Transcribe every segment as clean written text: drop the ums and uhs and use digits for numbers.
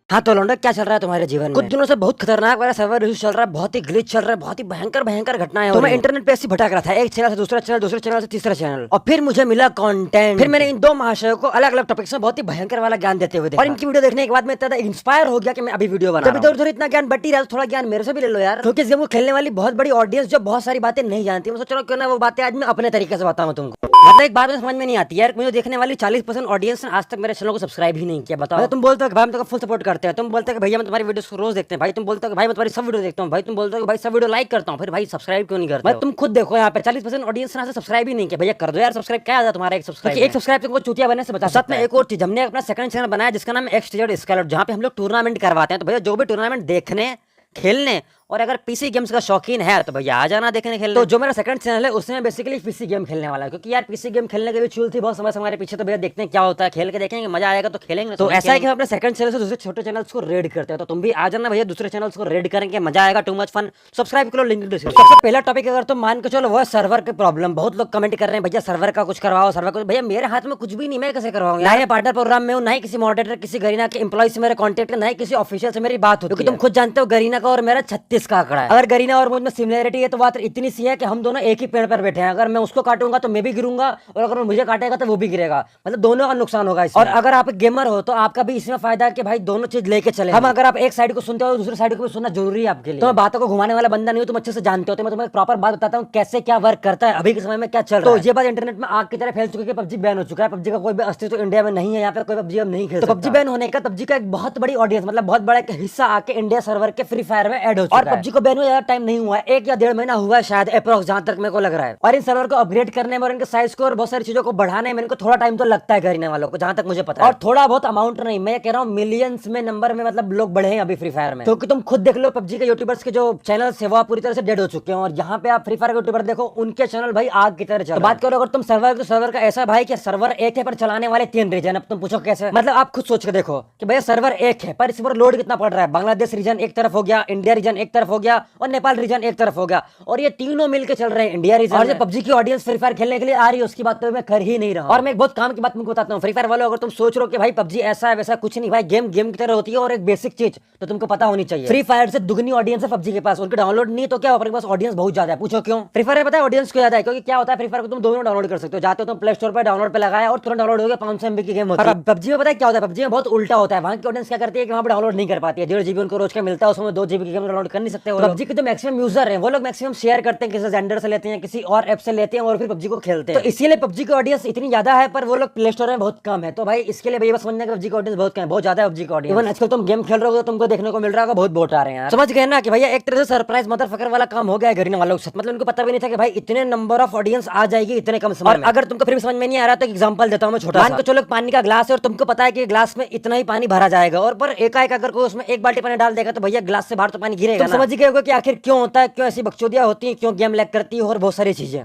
हाँ तो लौंडा, क्या चल रहा है तुम्हारे जीवन में? कुछ दिनों से बहुत खतरनाक वाला सर्वर इशू चल रहा है, बहुत ही ग्लिच चल रहा है, बहुत ही भयंकर भयंकर घटनाएं हो रही हैं। तो मैं इंटरनेट पे ऐसी भटक रहा था, एक चैनल से दूसरा चैनल, दूसरे चैनल से तीसरा चैनल, और फिर मुझे मिला कंटेंट। फिर मैंने इन दो महाशयों को अलग अलग टॉपिक्स में बहुत ही भयंकर वाला ज्ञान देते हुए देखा, और इनकी वीडियो देखने के बाद मैं इतना इंस्पायर हो गया कि मैं अभी वीडियो बना रहा हूं। इधर इतना ज्ञान बटी रहा है, थोड़ा ज्ञान मेरे से भी ले लो यार, क्योंकि इस गेम को खेलने वाली बहुत बड़ी ऑडियंस जो बहुत सारी बातें नहीं जानती। मैं सोच रहा हूँ क्यों ना वो बातें आज मैं अपने तरीके से बताऊं तुमको। मतलब एक बात समझ में नहीं आती यार, मुझे देखने वाली 40% ऑडियंस ने आज तक मेरे चैनल को सब्सक्राइब ही नहीं किया। बताओ, तुम बोलते हो भाई हम तो फुल सपोर्ट करते हैं, तुम बोलते हो भैया मैं तुम्हारी वीडियोस को रोज देखते हैं, भाई तुम बोलते हो भाई मैं तुम्हारी सब वीडियो देखता हूँ, भाई तुम बोलते हो भाई सब वीडियो लाइक करता हूँ, फिर भाई सब्सक्राइब क्यों नहीं करते? तुम खुद देखो यहाँ पे 40% ऑडियंस ने सब्सक्राइब ही नहीं किया। भैया कर दो यार सब्सक्राइब, क्या आता तुम्हारा एक सब्सक्राइब तुमको चूतिया बनने से बता। साथ में एक और चीज, हमने अपना सेकंड चैनल बनाया जिसका नाम है एक्सटीजर स्केलेट, जहाँ पे हम लोग टूर्नामेंट करवाते हैं। तो भैया जो भी टूर्नामेंट देखने खेलने और अगर पीसी गेम्स का शौकीन है तो भैया आ जाना देखने खेलने। तो जो मेरा सेकंड चैनल है उसमें बेसिकली पीसी गेम खेलने वाला है, क्योंकि यार पीसी गेम खेलने के भी चूल थी बहुत समय से हमारे पीछे। तो भैया देखते हैं क्या होता है, खेल के देखेंगे, मजा आएगा तो खेलेंगे। तो ऐसा है कि हम अपने सेकंड चैनल से दूसरे छोटे चैनल्स को रेड करते हैं, तो तुम भी आ जाना भैया, दूसरे चैनल्स को रेड करेंगे, मजा आएगा, टू मच फन। सब्सक्राइब करो, लिंक डिस्क्रिप्शन। सबसे पहला टॉपिक अगर तुम मान के चलो वो है सर्वर के प्रॉब्लम। बहुत लोग कमेंट कर रहे हैं भैया सर्वर का कुछ करवाओ, सर्वर को। भैया मेरे हाथ में कुछ भी नहीं, मैं कैसे करवाऊंगा? ना ही पार्टनर प्रोग्राम में हूं, ना ही किसी मॉडरेटर, किसी गरीना के एम्प्लॉय से मेरे कॉन्टेक्ट, ना ही किसी ऑफिशियल से मेरी बात होती है, क्योंकि तुम खुद जानते हो गरीना का और मेरा 36 का आंकड़ा है। अगर गरीना और मुझ में सिमिलरिटी है तो बात इतनी सी है कि हम दोनों एक ही पेड़ पर बैठे हैं। अगर मैं उसको काटूंगा तो मैं भी गिरूंगा, और अगर मुझे काटेगा तो वो भी गिरेगा, मतलब दोनों का नुकसान होगा इसमें। और अगर आप गेमर हो तो आपका भी इसमें फायदा है कि भाई दोनों चीज लेके चले। हम अगर आप एक साइड को सुनते हो तो दूसरे साइड को भी सुनना जरूरी है आपके लिए। तो मैं बातों को घुमाने वाला बंदा नहीं हूं, तुम अच्छे से जानते हो। तो मैं तुम्हें प्रॉपर बात बताता हूँ कैसे क्या वर्क करता है, अभी के समय में क्या चल रहा है। तो ये बात इंटरनेट में आग की तरह फैल चुकी है, पबजी बैन हो चुका है। पबजी का कोई भी अस्तित्व तो इंडिया में नहीं है, यहाँ पे कोई पबजी अब नहीं खेल। तो पबजी बैन होने का पबजी का एक बहुत बड़ी ऑडियंस, मतलब बहुत बड़ा एक हिस्सा आके इंडिया सर्वर के फ्री फायर में ऐड हो चुका है। और पबजी को बैन हुआ ज्यादा टाइम नहीं हुआ है, 1 या 1.5 महीना हुआ है शायद अप्रोक्स, जहां तक मेरे को लग रहा है। और इन सर्वर को अपग्रेड करने में और इनके साइज को और बहुत सारी चीजों को बढ़ाने में इनको थोड़ा टाइम तो लगता है करने वालों को, जहां तक मुझे पता है। और थोड़ा बहुत अमाउंट नहीं, मैं कह रहा हूँ मिलियंस में नंबर में मतलब लोग बढ़े हैं अभी फ्री फायर में। क्योंकि तुम खुद देख लो पबजी के यूट्यूबर्स के जो चैनल है वो पूरी तरह से डेड हो चुके हैं, और यहाँ पे आप फ्री फायर के यूट्यूबर देखो उनके चैनल भाई आग की तरह चल। बात करो अगर तुम सर्वर, तो सर्वर का ऐसा भाई कि सर्वर एक है पर चलाने वाले 3 रीजन। अब तुम पूछो कैसे, मतलब आप खुद सोच के देखो कि भैया सर्वर एक है पर इस पर लोड कितना पड़ रहा है। बांग्लादेश रीजन एक तरफ हो गया, इंडिया रीजन एक तरफ हो गया, और नेपाल रीजन एक तरफ हो गया, और ये तीनों मिलकर चल रहे हैं इंडिया रीजन। और जो पबजी की ऑडियंस फ्री फायर खेलने के लिए आ रही है उसकी बात तो मैं कर ही नहीं रहा। और मैं एक बहुत काम की बात तुमको बताता हूँ, फ्री फायर वालों अगर तुम सोच रहे हो कि भाई पबजी ऐसा है वैसा, कुछ नहीं भाई, गेम गेम की तरह होती है। और एक बेसिक चीज तो तुमको पता होनी चाहिए, फ्री फायर से दुगनी ऑडियंस है पबजी के पास। उनके डाउनलोड नहीं तो क्या, अपने पास ऑडियंस बहुत ज्यादा है। पूछो क्यों? फ्री फायर पता है ऑडियंस क्यों ज्यादा है? क्योंकि क्या होता है फ्री फायर को तुम 2 मिनट डाउनलोड कर सकते हो, जाते हो तुम प्ले स्टोर पर डाउनलोड पे लगाया और तुरंत डाउनलोड हो गया, 500 MB की गेम होती है। पबजी में पता है क्या होता है? पबजी में बहुत उल्टा होता है, वहां की ऑडियंस क्या करती है कि वहां पर डाउनलोड नहीं कर पाती है। 1.5 GB उनको रोज का मिलता है, उसमें 2 GB की गेम डाउनलोड कर नहीं सकते। पबजी के जो मैक्सिमम यूजर है वो लोग मैक्सिमम शेयर करते हैं, किसी जेंडर से लेते हैं, किसी और ऐप से लेते हैं, और फिर पबजी को खेलते हैं। तो इसीलिए पबजी की ऑडियंस इतनी ज्यादा है, पर वो लोग प्ले स्टोर में बहुत कम है। तो भाई इसके लिए भैया बस समझना कि पबजी की ऑडियंस बहुत कम है, बहुत ज्यादा है पबजी की ऑडियंस। इवन आजकल तुम गेम खेल रहे हो तो तुमको देखने को मिल रहा है बहुत बोट आ रहे हैं, समझ गए ना कि भैया एक तरह से सरप्राइज मदरफकर वाला काम हो गया है गरीना वालों के साथ। मतलब उनको पता भी नहीं था कि भाई इतने नंबर ऑफ ऑडियंस आ जाएगी इतने कम समय में। अगर तुमको फिर भी समझ में नहीं आ रहा तो एग्जांपल देता हूं मैं छोटा सा। मान के चलो पानी का ग्लास है और तुमको पता है कि ग्लास में इतना ही पानी भरा जाएगा, और पर एकाएक अगर कोई उसमें 1 बाल्टी पानी डाल देगा तो भैया ग्लास से बाहर तो पानी गिरेगा। समझ गए होगा कि आखिर क्यों होता है, क्यों ऐसी बकचोदियां होती है, क्यों गेम लैग करती है और बहुत सारी चीजें।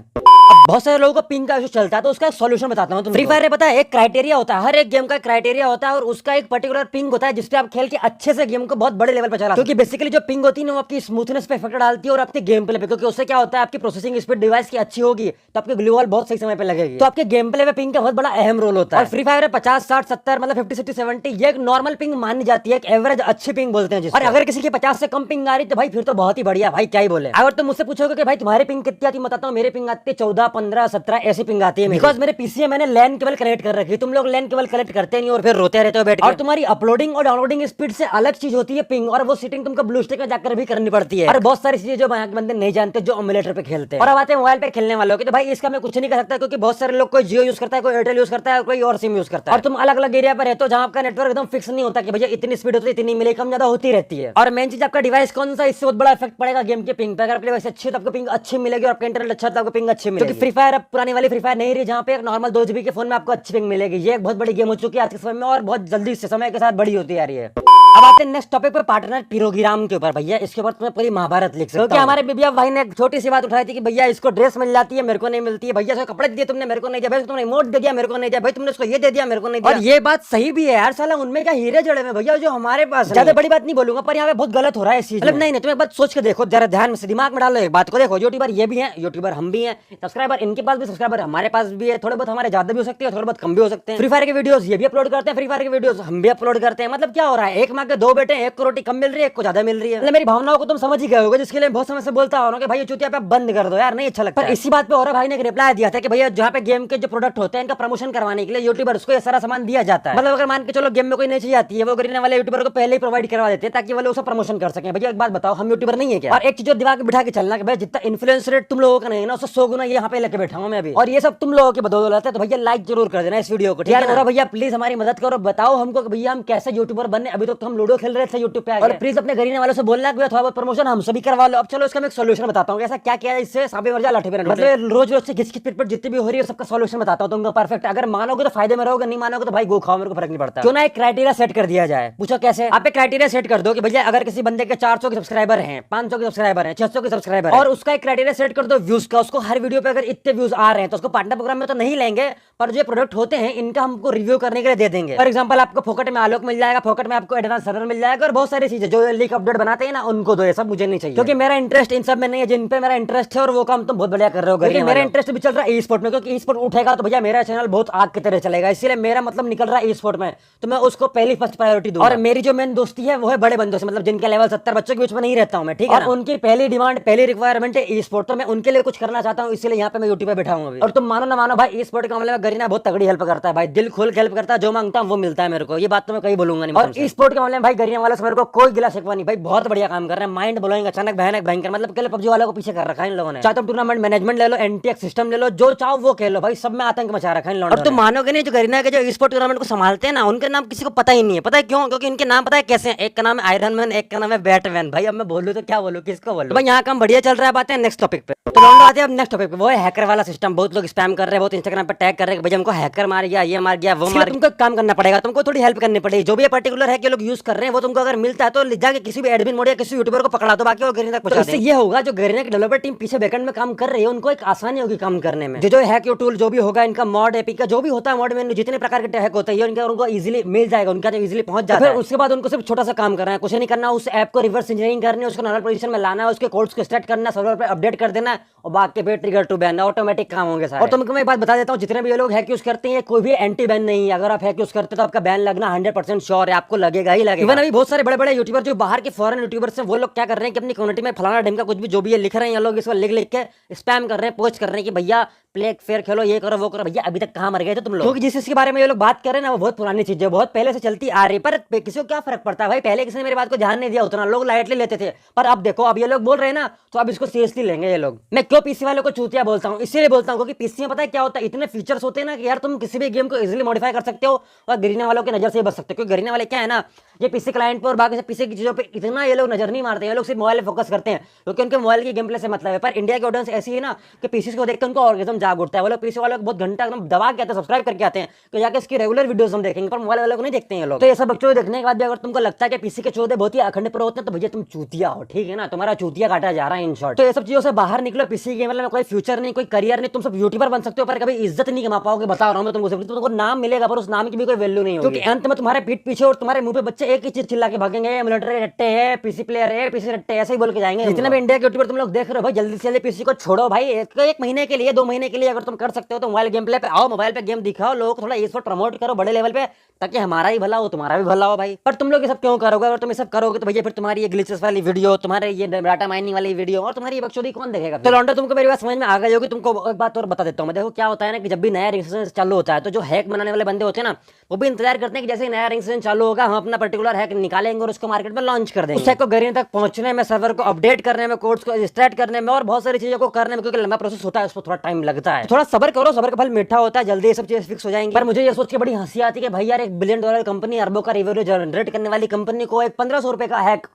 बहुत सारे लोगों को पिंग का इशू चलता है, तो उसका सॉल्यूशन बताता हूं। फ्री फायर में पता है एक क्राइटेरिया होता है, हर एक गेम का क्राइटेरिया होता है, और उसका एक पर्टिकुलर पिंग होता है जिसपे आप खेल के अच्छे से गेम को बहुत बड़े लेवल पर चला। क्योंकि बेसिकली जो पिंग होती है ना वो आपकी स्मूथनेस पे इफेक्ट डालती है और आपके गेम प्ले पे, क्योंकि उससे क्या होता है आपकी प्रोसेसिंग स्पीड डिवाइस की अच्छी होगी तो आपके ग्लू वॉल बहुत सही समय पे लगेगी, तो आपके गेम प्ले में पिंग का बहुत बड़ा अहम रोल होता है। और फ्री फायर में 50, 60, 70 मतलब 50, 60, 70 ये एक नॉर्मल पिंग मानी जाती है, एक एवरेज अच्छी पिंग बोलते हैं। और अगर किसी की 50 से कम पिंग आ रही तो भाई फिर तो बहुत ही बढ़िया, भाई क्या ही बोले। अगर तुम मुझसे पूछोगे कि भाई तुम्हारी पिंग कितनी आती है, बताता हूँ मेरी पिंग आती है 14, 15, 17 ऐसी पिंग आती है। बिकॉज मेरे पीसी में मैंने लैन केबल कनेक्ट कर रखी है। तुम लोग लैन केबल कनेक्ट करते नहीं और फिर रोते रहते हो बैठ के। और तुम्हारी अपलोडिंग और डाउनलोडिंग स्पीड से अलग चीज होती है पिंग, और वो सेटिंग तुमको ब्लू स्टिक में जाकर भी करनी पड़ती है। और बहुत सारी चीजें जो बंदे नहीं जानते जो एमुलेटर पे खेलते हैं। और अब आते हैं मोबाइल पे खेलने वालों की, तो भाई इसका मैं कुछ नहीं कर सकता, क्योंकि बहुत सारे लोग कोई जियो यूज करता है, कोई एयरटेल यूज करता है, कोई और सिम यूज करता है। और तुम अलग अलग एरिया पर रहते हो जहां आपका नेटवर्क एकदम फिक्स नहीं होता कि भैया इतनी स्पीड होती है, इतनी मिले, कम ज्यादा होती रहती है। और मेन चीज आपका डिवाइस कौन सा, इससे बहुत बड़ा इफेक्ट पड़ेगा गेम के पिंग पे। अगर डिवाइस अच्छी तो आपको पिंग अच्छी मिलेगी, और आपका इंटरनेट अच्छा तो आपको पिंग अच्छी मिलेगी। क्योंकि फ्री फायर अब पुरानी वाली फ्री फायर नहीं रही जहां पे एक नॉर्मल 2 GB के फोन में आपको अच्छी पिंग मिलेगी। ये एक बहुत बड़ी गेम हो चुकी है आज के समय में, और बहुत जल्दी से समय के साथ बड़ी होती आ रही है। अब आते हैं नेक्स्ट टॉपिक पे, पार्टनर पिरोगिराम के ऊपर। भैया इसके ऊपर तुम्हें पूरी महाभारत लिख सकता हूं। क्योंकि हमारे बिबिया भाई ने एक छोटी सी बात उठाई थी कि भैया इसको ड्रेस मिल जाती है, मेरे को नहीं मिलती है। भैया इसको कपड़े दिए तुमने, मेरे को नहीं दिया। भाई तुमने इमोट दे दिया, मेरे को नहीं दिया। भाई तुमने उसको ये दे दिया, मेरे को नहीं दिया। और ये बात सही भी है यार, साला उनमें क्या हीरे जड़े में भैया जो हमारे पास। ज्यादा बड़ी बात नहीं बोलूंगा, पर यहाँ पे बहुत गलत हो रहा है इस चीज। मतलब नहीं, तुम एक बात सोच के देखो, जरा ध्यान से दिमाग में डालो एक बात को। देखो यूट्यूबर ये भी है, यूट्यूबर हम भी हैं, सब्सक्राइबर इनके पास भी, सब्सक्राइबर हमारे पास भी है। थोड़े बहुत हमारे ज्यादा भी हो सकते हैं, थोड़े बहुत कम भी हो सकते हैं। फ्री फायर के वीडियोस ये भी अपलोड करते हैं, फ्री फायर के वीडियोस हम भी अपलोड करते हैं। मतलब क्या हो रहा है, एक माँ के 2 बेटे, एक को रोटी कम मिल रही है, एक को ज्यादा मिल रही है। मतलब मेरी भावनाओं को तुम समझ ही गए होगे, जिसके लिए बहुत समय से बोलता हूँ कि भाई चूतिया पे बंद कर दो यार, नहीं अच्छा लगता। पर इसी बात पे और भाई ने एक रिप्लाई दिया था कि भैया जहाँ पे गेम के जो प्रोडक्ट होते हैं इनका प्रमोशन करवाने के लिए यूट्यूबर्स को ये सारा सामान दिया जाता है। मतलब अगर मान के चलो गेम में कोई नई चीज आती है, वो गरीना वाले यूट्यूबर को पहले ही प्रोवाइड करवा देते हैं ताकि वो लोग उसका प्रमोशन कर सकें। भैया एक बात बताओ, हम यूट्यूबर नहीं है क्या? और एक चीज दिमाग में बिठा के चलना कि भाई जितना इन्फ्लुएंस रेट तुम लोगों का नहीं ना, उससे 100 गुना यहाँ पे लेके बैठा हूँ मैं अभी, और ये सब तुम लोगों की बदौलत है। तो भैया लाइक जरूर कर देना इस वीडियो को यार। और भैया प्लीज हमारी मदद करो, बताओ हमको कि भैया हम कैसे यूट्यूबर बनने। अभी तो हम लूडो खेल रहे थे यूट्यूब पे, और प्लीज अपने गरीना वालों से बोलना कि थोड़ा बहुत प्रमोशन हम सभी करवा लो। अब चलो इसका मैं एक सोल्यूशन बताता हूँ, ऐसा क्या किया इससे साबे मर जा लाठी पे। मतलब रोज रोज से घिस पिट जितनी भी हो रही है सबका सोल्यूशन बताता हूँ तुमको परफेक्ट। अगर मानोगे तो फायदे में रहोगे, नहीं मानोगे तो भाई गो खाओ, मेरे को फर्क नहीं पड़ता। क्यों ना एक क्राइटेरिया सेट कर दिया जाए। पूछो कैसे? आप एक क्राइटेरिया सेट कर दो कि भैया अगर किसी बंदे के 400 के सब्सक्राइबर हैं, 500 के सब्सक्राइबर हैं, 600 के सब्सक्राइबर, और उसका एक क्राइटेरिया सेट कर दो व्यूज का। उसको हर वीडियो पे अगर इतने व्यूज आ रहे हैं तो उसको पार्टनर प्रोग्राम में तो नहीं लेंगे, पर जो प्रोडक्ट होते हैं इनका हमको रिव्यू करने के लिए दे देंगे। फॉर एग्जांपल आपको फोकट में आलोक मिल जाएगा, फोकट में आपको एडवांस सर्वर मिल जाएगा, और बहुत सारी चीजें जो लीक अपडेट बनाते हैं ना उनको दो। ये सब मुझे नहीं चाहिए, क्योंकि मेरा इंटरेस्ट इन सब में नहीं है। जिन पे मेरा इंटरेस्ट है और वो काम तुम बहुत बढ़िया कर रहे हो, मेरा इंटरेस्ट भी चल रहा है ई स्पोर्ट में, क्योंकि ई स्पोर्ट उठेगा तो भैया मेरा चैनल बहुत आग की तरह चलेगा। इसीलिए मेरा मतलब निकल रहा है ई स्पोर्ट में, तो मैं उसको पहली फर्स्ट प्रायोरिटी दूंगा। और मेरी जो मेन दोस्ती है वो है बड़े बंदों से, मतलब जिनके लेवल 70 बच्चों के बीच में नहीं रहता हूं मैं, ठीक है। और उनकी पहली डिमांड, पहली रिक्वायरमेंट है ई स्पोर्ट, तो मैं उनके लिए कुछ करना चाहता हूं, इसलिए यहाँ पे मैं यूट्यूब पे बैठा हूं। और तुम मानो ना मानो भाई, ई स्पोर्ट के मामले में गरीना बहुत तगड़ी हेल्प करता है भाई, दिल खोल के हेल्प करता है। जो मांगता हूं वो मिलता है मेरे को, ये बात तो मैं कहीं बोलूंगा नहीं। और ई स्पोर्ट के मामले में भाई गरीना वालों से मेरे को कोई गिला शिकवा नहीं भाई, बहुत बढ़िया काम कर रहे हैं। माइंड ब्लोइंग, अचानक भयानक भयंकर, मतलब कल पबजी वालों को पीछे कर रखा है इन लोगों ने। चाहे तुम टूर्नामेंट मैनेजमेंट ले लो, एनटीएक्स सिस्टम ले लो, जो चाहो वो खेल लो भाई, सब में आतंक मचा रखा है इन लोगों ने। और तुम मानोगे नहीं, जो गरीना के जो ई स्पोर्ट टूर्नामेंट को संभालते हैं ना, उनके नाम किसी को पता ही नहीं है। पता है क्यों? क्योंकि इनके नाम पता है कैसे हैं? एक का नाम है आयरन मैन, एक का नाम है बैटमैन। भाई अब मैं बोलूं तो क्या बोलूं, किसको बोलूं? भाई यहाँ काम बढ़िया चल रहा है। बातें नेक्स्ट टॉपिक पे, तो लौंडा आते हैं अब नेक्स्ट टॉपिक पे, वो है हैकर वाला सिस्टम। बहुत लोग स्पैम कर रहे हैं, बहुत इंस्टाग्राम पे टैग कर रहे हैं, भाई हमको हैकर मार गया, ये मार गया, वो मार गया। तुमको काम करना पड़ेगा, तुमको थोड़ी हेल्प करनी पड़ेगी। जो भी पर्टिकुलर है कि लोग यूज कर रहे हैं वो तुमको अगर मिलता है तो जाके किसी भी एडमिन मोड या किसी यूट्यूबर को पकड़ा दो, बाकी वो गरीना तक पहुंचा दे। इससे ये होगा जो गरीना की डेवलपर टीम पीछे बैकएंड में काम कर रही है उनको एक आसानी होगी काम करने में। जो हैक यो टूल जो भी होगा, इनका मॉड एपी का जो भी होता है, मॉड में जितने प्रकार के हैक होते हैं उनको इजीली मिल जाएगा, उनका इजीली पहुंच जाता है। उसके बाद उनको सिर्फ छोटा सा काम करना है, कुछ नहीं करना। उस ऐप को रिवर्स इंजीनियरिंग करनी है, उसको नॉर्मल पोजीशन में लाना है, उसके कोड्स को स्टार्ट करना, सर्वर पे अपडेट कर देना, और बाकी पे ट्रिगर टू बैन ऑटोमेटिक काम होंगे सारे। और तुमको मैं एक बात बता देता हूं, जितने भी ये लोग हैक यूज करते हैं कोई भी एंटी बैन नहीं है। अगर आप हैक यूज करते तो आपका बैन लगना 100% श्योर है, आपको लगेगा ही लगेगा। इवन अभी बहुत सारे बड़े बड़े यूट्यूबर जो बाहर के फॉरेन यूट्यूबर्स हैं, वो लोग क्या कर रहे हैं कि अपनी कम्युनिटी में फलाना ढंग का कुछ भी जो भी ये लिख रहे हैं, ये लोग इसको लिख लिख के स्पैम कर रहे हैं, पोस्ट कर रहे हैं कि भैया प्ले फेयर खेलो, ये करो वो करो। भैया अभी तक कहां मर गए थे तुम लोग? क्योंकि जिस चीज के बारे में ये लोग बात कर रहे हैं ना वो बहुत पुरानी चीज है, बहुत पहले से चलती आ रही है। पर किसी को क्या फर्क पड़ता है भाई? पहले किसी ने मेरी बात को ध्यान नहीं दिया, उतना लोग लाइटली लेते थे। पर अब देखो, अब ये लोग बोल रहे हैं ना, तो अब इसको सीरियसली लेंगे ये लोग। मैं क्यों पीसी वालों को चूतिया बोलता हूँ? इसीलिए बोलता हूँ क्योंकि पीसी में पता है क्या होता है, इतने फीचर्स होते हैं ना कि यार तुम किसी भी गेम को इजीली मॉडिफाई कर सकते हो और गरीना वालों की नजर से बच सकते हो। क्योंकि गरीना वाले क्या है ना, ये पीसी क्लाइंट पर और बाकी पीसी की चीजों पर इतना ये लोग नजर नहीं मारते हैं। ये लोग सिर्फ मोबाइल पे फोकस करते हैं क्योंकि उनके मोबाइल की गेम प्ले से मतलब है। पर इंडिया की ऑडियंस ऐसी है ना कि पीसी को देखकर उनको ऑर्गेजम जाग उठता है। वो लोग पीसी वालों को बहुत घंटा एकदम दबा के आते हैं, सब्सक्राइब करके आते हैं कि जाके इसकी रेगुलर वीडियोस हम देखेंगे, पर मोबाइल वालों को नहीं देखते हैं लोग। तो ये सब बच्चों को देखने के बाद भी अगर तुमको लगता है कि पीसी के चौदह बहुत ही अखंड प्रो होते हैं, तो भैया तुम चूतिया हो, ठीक है ना? तुम्हारा चूतिया काटा जा रहा है इन शॉर्ट। तो ये सब चीजों से बाहर निकलो। पीसी गेम में कोई फ्यूचर नहीं, कोई करियर नहीं, तुम सब यूट्यूबर बन सकते हो पर कभी इज्जत नहीं कमा पाओगे। बता रहा हूं मैं तुमको नाम मिलेगा पर उस नाम की भी कोई वैल्यू नहीं होगी, क्योंकि अंत में तुम्हारे पीठ पीछे और तुम्हारे मुंह पे बच्चे एक ही चीज चिल्ला के भागेंगे, मिलिट्री रट्टे है, पीसी प्लेयर है, पीसी रट्टे, ऐसे ही बोल के जाएंगे। जितने भी इंडिया के यूट्यूबर तुम लोग देख रहे हो भाई, जल्दी से जल्दी पीसी को छोड़ो भाई। एक महीने के लिए, 2 महीने के लिए अगर तुम कर सकते हो तो मोबाइल गेम प्ले पे आओ, मोबाइल पे गेम दिखाओ, लोगों को थोड़ा ई स्पोर्ट प्रमोट करो बड़े लेवल पे, ताकि हमारा ही भला हो, तुम्हारा भी भला हो भाई। पर तुम लोग ये सब क्यों करोगे? अगर तुम ये सब करोगे तो भैया फिर तुम्हारी ये ग्लिचेस वाली वीडियो, तुम्हारे ये डाटा माइनिंग वाली वीडियो और तुम्हारी बकचोदी कौन देखेगा? तो लौंडा तुमको मेरी बात समझ में आ गई होगी। तुमको एक बात और बता देता हूं मैं। देखो क्या होता है ना कि जब भी नया रिंग चालू होता है तो जो हैक बनाने वाले बंदे होते हैं ना, वो भी इंतजार करते हैं कि जैसे नया रिंग चालू होगा हम अपना पर्टिकुलर हैक निकालेंगे और उसको मार्केट में लॉन्च कर देंगे। उस हैक को गरीना तक पहुंचने में, सर्वर को अपडेट करने में, कोड्स को स्टार्ट करने में और बहुत सारी चीजों को करने में, क्योंकि लंबा प्रोसेस होता है, उसको थोड़ा टाइम लगता है। थोड़ा सब्र करो, सब्र का फल मीठा होता है, जल्दी ये सब चीजें फिक्स हो जाएंगी। पर मुझे ये सोच के बड़ी हंसी आती है कि भाई यार एक $1 बिलियन कंपनी, अरबों का रेवेन्यू जनरेट करने वाली कंपनी को एक 1500 रुपए का हैक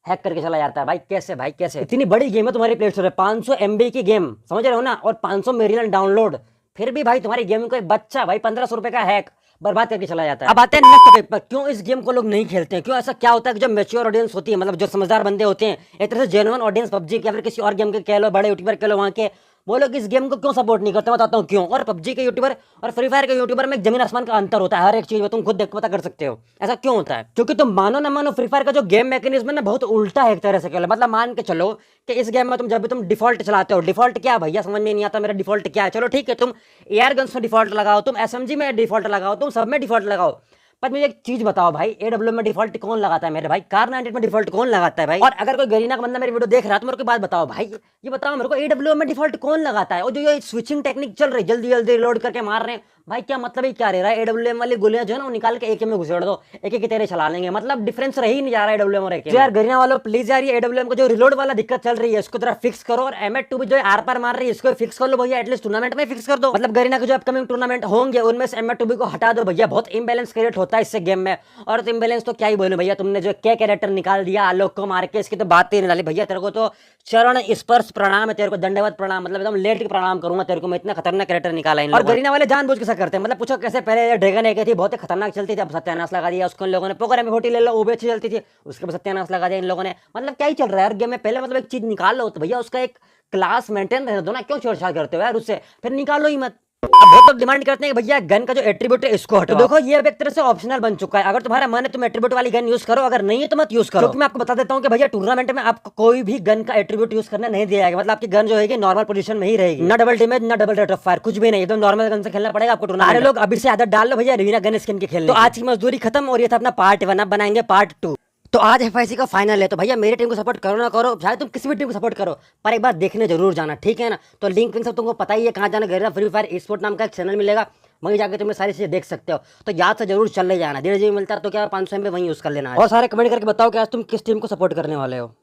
करके चला जाता है। भाई कैसे? भाई कैसे? इतनी बड़ी गेम है तुम्हारी प्ले स्टोर है, 500 MB की गेम, समझ रहे हो ना, और 500 मिलियन डाउनलोड, फिर भी भाई तुम्हारी गेम को एक बच्चा भाई 1500 रुपए का हैक बर्बाद करके चला जाता है। अब आते हैं नेक्स्ट टॉपिक पर, क्यों इस गेम को लोग नहीं खेलते हैं? क्यों ऐसा क्या होता है कि जो मैच्योर ऑडियंस होती है, मतलब जो समझदार बंदे होते हैं, एक तरह से जेन्युइन ऑडियंस पबजी के या फिर किसी और गेम के कह लो, बड़े यूट्यूबर कह लो, वहां के, वो लोग इस गेम को क्यों सपोर्ट नहीं करते? बताता हूँ क्यों। और पबजी के यूट्यूबर और फ्री फायर के यूट्यूबर में जमीन आसमान का अंतर होता है हर एक चीज में, तुम खुद देख पता कर सकते हो। ऐसा क्यों होता है? क्योंकि तुम मानो ना मानो, फ्री फायर का जो गेम मैकेनिज्म है ना बहुत उल्टा है एक तरह से। मतलब मान के चलो कि इस गेम में तुम जब भी तुम डिफॉल्ट चलाते हो, डिफॉल्ट क्या भैया समझ में नहीं आता मेरा डिफॉल्ट क्या है। चलो ठीक है, तुम एयर गन्स में डिफॉल्ट लगाओ, तुम SMG में डिफॉल्ट लगाओ, तुम सब में डिफॉल्ट लगाओ, पर मुझे एक चीज बताओ भाई, AWM में डिफॉल्ट कौन लगाता है मेरे भाई? कार98 में डिफॉल्ट कौन लगाता है भाई? और अगर कोई गरीना का बंदा मेरी वीडियो देख रहा है तो मेरे को बात बताओ भाई, ये बताओ मेरे को AWM में डिफॉल्ट कौन लगाता है? और जो ये स्विचिंग टेक्निक चल रही है, जल्दी जल्दी रिलोड करके मार रहे हैं भाई, क्या मतलब ही क्या रह रहा है? AWM वाली गोलियां जो है ना वो निकाल के AK में घुसेड़ दो, AK की तेरे चला लेंगे, मतलब डिफरेंस रह ही नहीं जा रहा है AWM और AK। यार गरीना वालों प्लीज यार, ये AWM को जो रिलोड वाला दिक्कत चल रही है इसको जरा फिक्स करो, और M8 भी जो आर पार मार रही है इसको फिक्स कर लो भैया, एटलीस्ट टूर्नामेंट में फिक्स कर दो। मतलब गरीना के जो अपकमिंग टूर्नामेंट होंगे उनमें से M8 को हटा दो भैया, बहुत इंबैलेंस क्रिएट होता है इससे गेम में। और तो इंबैलेंस तो क्या ही बोलूं भैया, तुमने जो क्या कैरेक्टर निकाल दिया आलोक को मार के, इसकी तो बात ही नहीं डाली भैया। तेरे को तो चरण स्पर्श प्रणाम है, तेरे को दंडवत प्रणाम, मतलब एकदम लेट के प्रणाम करूंगा तेरे को, मैं इतना खतरनाक कैरेक्टर निकाला इन। और गरीना वाले जानबूझ के करते हैं, मतलब पूछो कैसे? पहले ड्रैगन एक थी, बहुत खतरनाक चलती थी, अब सत्यानाश लगा दिया उसको इन लोगों ने। पोकर में होटी ले लो, वो भी अच्छी चलती थी, उसके बाद सत्यानाश लगा दिया इन लोगों ने। मतलब क्या ही चल रहा है यार गेम में? पहले मतलब एक चीज निकाल लो तो भैया उसका एक क्लास मेंटेन रहने दो ना, क्यों छेड़छाड़ करते हो यार उससे? फिर निकालो ही मत। अब बहुत लोग डिमांड करते हैं कि भैया गन का जो एट्रीब्यूट है इसको हटाओ। तो देखो ये अब एक तरह से ऑप्शनल बन चुका है, अगर तुम्हारा मन है तुम एट्रीब्यूट वाली गन यूज करो, अगर नहीं है तो मत यूज करो। क्योंकि मैं आपको बता देता हूं कि भैया टूर्नामेंट में आपको कोई भी गन का एट्रीब्यूट यूज करने नहीं दिया जाएगा, मतलब आपकी गन जो है नॉर्मल पोजीशन में ही रहेगी, ना डबल डैमेज ना डबल रेट ऑफ फायर, कुछ भी नहीं, एकदम नॉर्मल गन से खेलना पड़ेगा आपको टूर्नामेंट। सारे लोग अभी से आदत डाल लो भैया बिना गन स्किन के खेलने। तो आज की मजदूरी खत्म, और ये था अपना पार्ट 1, अब बनाएंगे पार्ट 2। तो आज FIC का फाइनल है, तो भैया मेरी टीम को सपोर्ट करो ना करो, चाहे तुम किसी भी टीम को सपोर्ट करो, पर एक बार देखने जरूर जाना, ठीक है ना? तो लिंक सब तुमको पता ही है कहाँ जाना, गरीना फ्री फायर स्पोर्ट नाम का एक चैनल मिलेगा, वहीं जाके तुम्हें सारी चीजें देख सकते हो। तो याद से जरूर चले जाना, धीरे धीरे मिलता है तो क्या 500 में वहीं यूज कर लेना। और सारे कमेंट करके बताओ कि आज तुम किस टीम को सपोर्ट करने वाले हो।